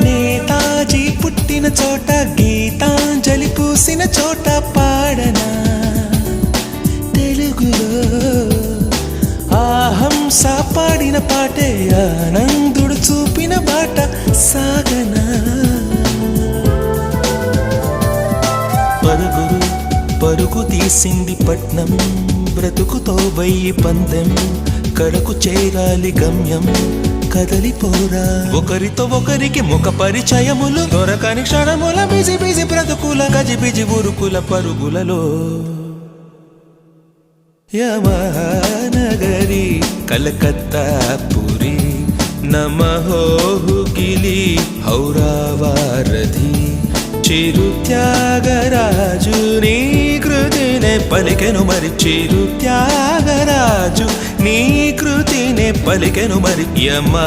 నేతాజీ పుట్టిన చోట గీతాంజలి పూసిన చోట పాడనా తెలుగులో ఆహంస పాడిన పాటే ఆనందుడు చూపిన బాట సాగనా పరుగురు పరుగు తీసింది పట్నం బ్రతుకుతో వెయ్యి పందెం కడకు చేరాలి గమ్యం కదలిపోరా ఒకరితో ఒకరికి ముఖ పరిచయములు దొరకని క్షణముల బిజి బిజి బ్రతుకుల గజిబిజి ఉరుకుల పరుగులలో యమహానగరి కలకత్తా పురి నమహోహుగిలి హౌరావారధి చిరు త్యాగరాజు నీ కృతినే పలికెను మరి చిరు త్యాగరాజు నీ కృతినే పలికెను మరి యమహానగరి